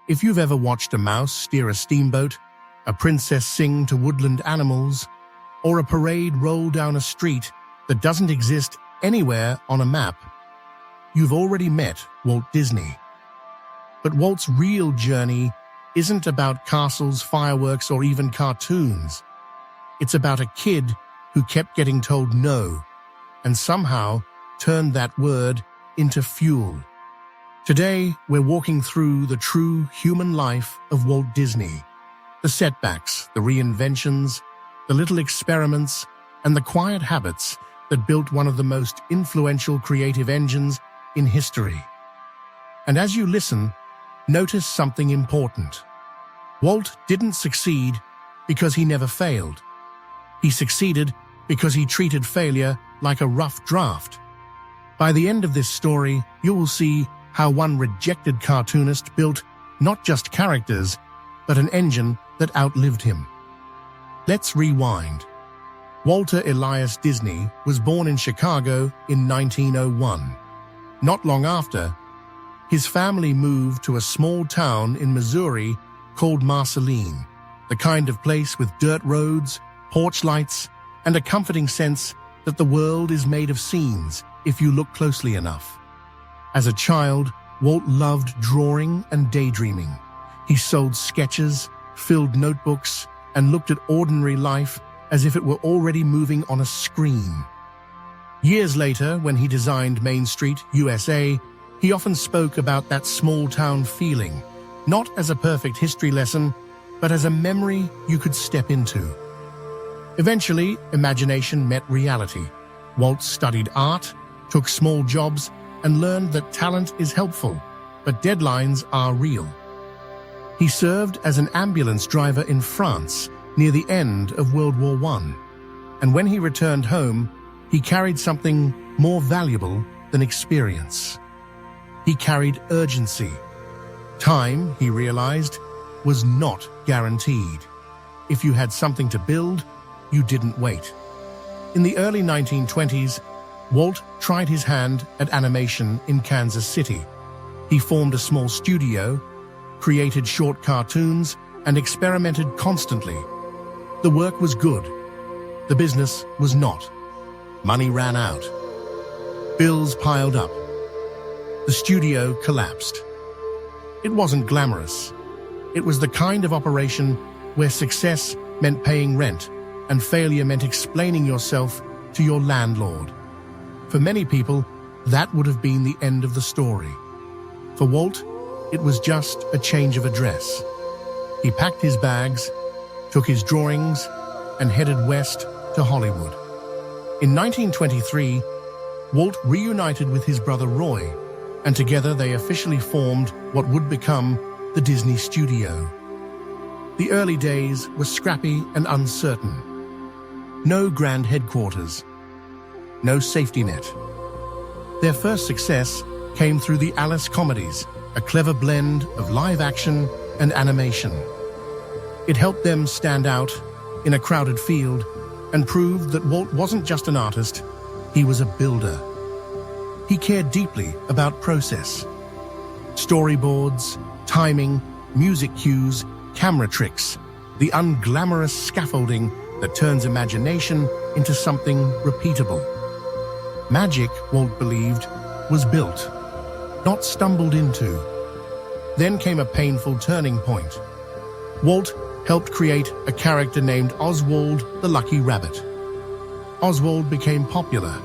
If you've ever watched a mouse steer a steamboat, a princess sing to woodland animals, or a parade roll down a street that doesn't exist anywhere on a map, you've already met Walt Disney. But Walt's real journey isn't about castles, fireworks, or even cartoons. It's about a kid who kept getting told no, and somehow turned that word into fuel. Today, we're walking through the true human life of Walt Disney. The setbacks, the reinventions, the little experiments, and the quiet habits that built one of the most influential creative engines in history. And as you listen, notice something important. Walt didn't succeed because he never failed. He succeeded because he treated failure like a rough draft. By the end of this story, you will see how one rejected cartoonist built not just characters, but an engine that outlived him. Let's rewind. Walter Elias Disney was born in Chicago in 1901. Not long after, his family moved to a small town in Missouri called Marceline, the kind of place with dirt roads, porch lights, and a comforting sense that the world is made of scenes if you look closely enough. As a child, Walt loved drawing and daydreaming. He sold sketches, filled notebooks, and looked at ordinary life as if it were already moving on a screen. Years later, when he designed Main Street, USA, he often spoke about that small-town feeling, not as a perfect history lesson, but as a memory you could step into. Eventually, imagination met reality. Walt studied art, took small jobs, and learned that talent is helpful, but deadlines are real. He served as an ambulance driver in France near the end of World War I, and when he returned home, he carried something more valuable than experience. He carried urgency. Time, he realized, was not guaranteed. If you had something to build, you didn't wait. In the early 1920s, Walt tried his hand at animation in Kansas City. He formed a small studio, created short cartoons, and experimented constantly. The work was good. The business was not. Money ran out. Bills piled up. The studio collapsed. It wasn't glamorous. It was the kind of operation where success meant paying rent and failure meant explaining yourself to your landlord. For many people, that would have been the end of the story. For Walt, it was just a change of address. He packed his bags, took his drawings, and headed west to Hollywood. In 1923, Walt reunited with his brother Roy, and together they officially formed what would become the Disney Studio. The early days were scrappy and uncertain. No grand headquarters. No safety net. Their first success came through the Alice comedies, a clever blend of live action and animation. It helped them stand out in a crowded field and proved that Walt wasn't just an artist, he was a builder. He cared deeply about process. Storyboards, timing, music cues, camera tricks, the unglamorous scaffolding that turns imagination into something repeatable. Magic, Walt believed, was built, not stumbled into. Then came a painful turning point. Walt helped create a character named Oswald the Lucky Rabbit. Oswald became popular,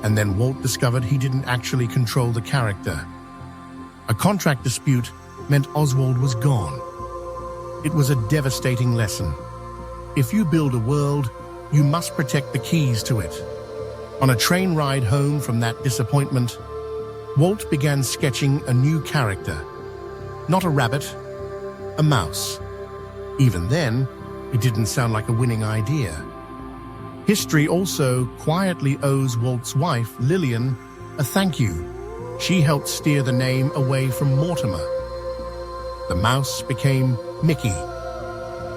and then Walt discovered he didn't actually control the character. A contract dispute meant Oswald was gone. It was a devastating lesson. If you build a world, you must protect the keys to it. On a train ride home from that disappointment, Walt began sketching a new character. Not a rabbit, a mouse. Even then, it didn't sound like a winning idea. History also quietly owes Walt's wife, Lillian, a thank you. She helped steer the name away from Mortimer. The mouse became Mickey.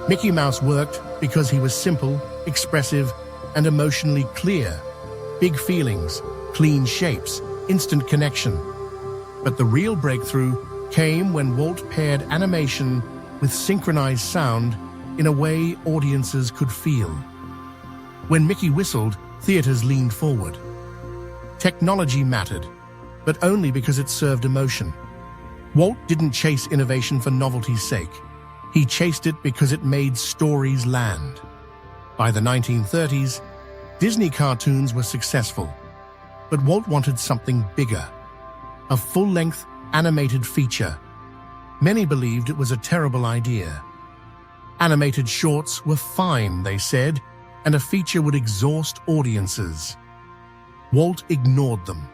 Mickey Mouse worked because he was simple, expressive, and emotionally clear. Big feelings, clean shapes, instant connection. But the real breakthrough came when Walt paired animation with synchronized sound in a way audiences could feel. When Mickey whistled, theaters leaned forward. Technology mattered, but only because it served emotion. Walt didn't chase innovation for novelty's sake. He chased it because it made stories land. By the 1930s, Disney cartoons were successful, but Walt wanted something bigger. A full-length animated feature. Many believed it was a terrible idea. Animated shorts were fine, they said, and a feature would exhaust audiences. Walt ignored them.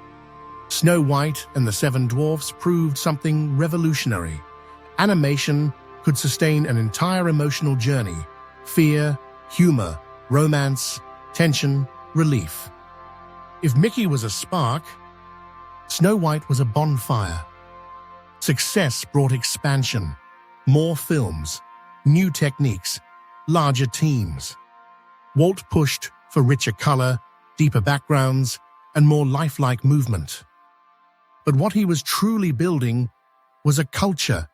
Snow White and the Seven Dwarfs proved something revolutionary. Animation could sustain an entire emotional journey: fear, humor, romance, tension, relief. If Mickey was a spark, Snow White was a bonfire. Success brought expansion, more films, new techniques, larger teams. Walt pushed for richer color, deeper backgrounds, and more lifelike movement. But what he was truly building was a culture,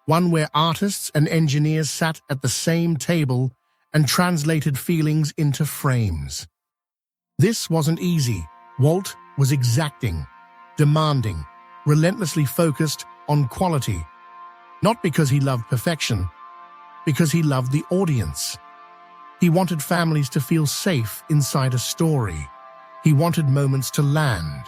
one where artists and engineers sat at the same table and translated feelings into frames. This wasn't easy. Walt was exacting, demanding, relentlessly focused on quality. Not because he loved perfection, because he loved the audience. He wanted families to feel safe inside a story. He wanted moments to land.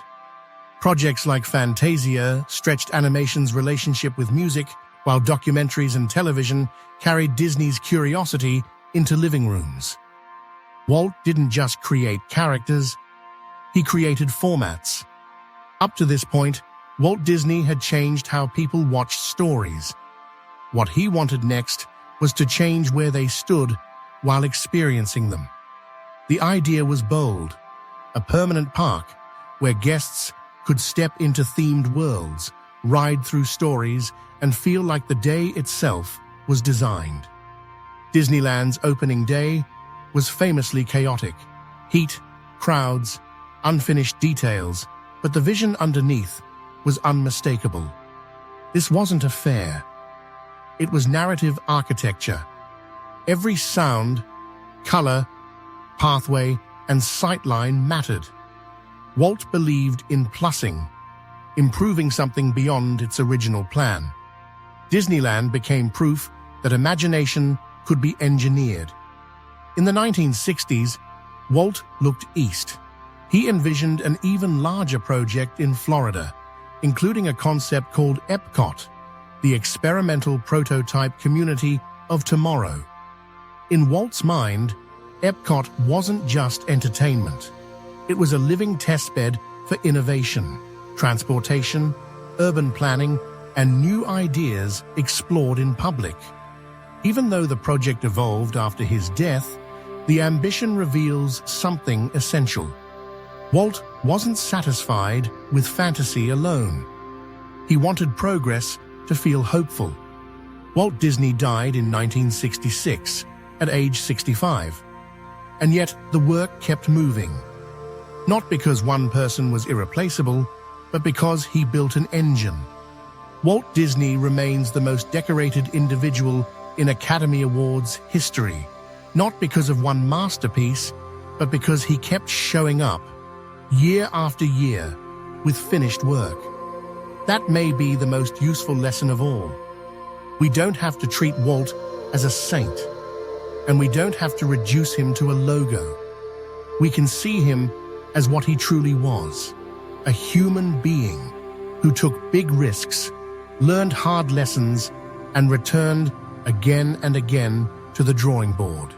Projects like Fantasia stretched animation's relationship with music, while documentaries and television carried Disney's curiosity into living rooms. Walt didn't just create characters, he created formats. Up to this point, Walt Disney had changed how people watched stories. What he wanted next was to change where they stood while experiencing them. The idea was bold: a permanent park where guests could step into themed worlds, ride through stories, and feel like the day itself was designed. Disneyland's opening day was famously chaotic. Heat, crowds, unfinished details, but the vision underneath was unmistakable. This wasn't a fair. It was narrative architecture. Every sound, color, pathway, and sightline mattered. Walt believed in plussing, improving something beyond its original plan. Disneyland became proof that imagination could be engineered. In the 1960s, Walt looked east. He envisioned an even larger project in Florida, including a concept called EPCOT, the Experimental Prototype Community of Tomorrow. In Walt's mind, EPCOT wasn't just entertainment. It was a living testbed for innovation, transportation, urban planning, and new ideas explored in public. Even though the project evolved after his death, the ambition reveals something essential. Walt wasn't satisfied with fantasy alone. He wanted progress to feel hopeful. Walt Disney died in 1966, at age 65. And yet the work kept moving. Not because one person was irreplaceable, but because he built an engine. Walt Disney remains the most decorated individual in Academy Awards history, not because of one masterpiece, but because he kept showing up, year after year, with finished work. That may be the most useful lesson of all. We don't have to treat Walt as a saint, and we don't have to reduce him to a logo. We can see him as what he truly was, a human being who took big risks, learned hard lessons, and returned again and again to the drawing board.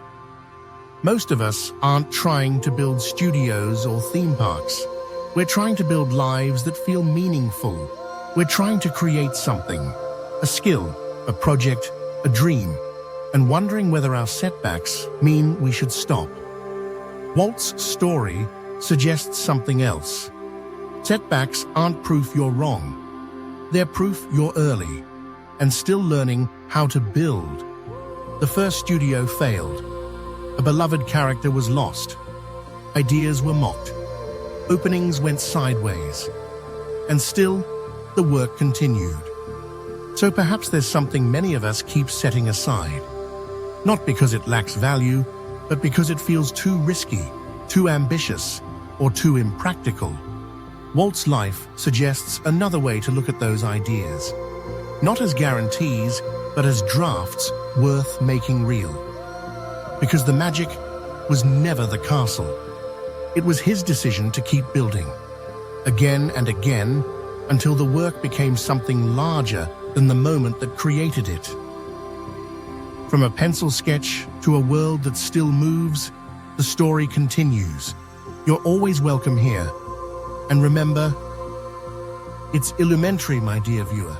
Most of us aren't trying to build studios or theme parks. We're trying to build lives that feel meaningful. We're trying to create something, a skill, a project, a dream, and wondering whether our setbacks mean we should stop. Walt's story suggests something else. Setbacks aren't proof you're wrong. They're proof you're early and still learning how to build. The first studio failed. A beloved character was lost. Ideas were mocked. Openings went sideways. And still, the work continued. So perhaps there's something many of us keep setting aside. Not because it lacks value, but because it feels too risky, too ambitious, or too impractical. Walt's life suggests another way to look at those ideas. Not as guarantees, but as drafts worth making real. Because the magic was never the castle. It was his decision to keep building, again and again, until the work became something larger than the moment that created it. From a pencil sketch to a world that still moves, the story continues. You're always welcome here. And remember, it's Illumentary, my dear viewer.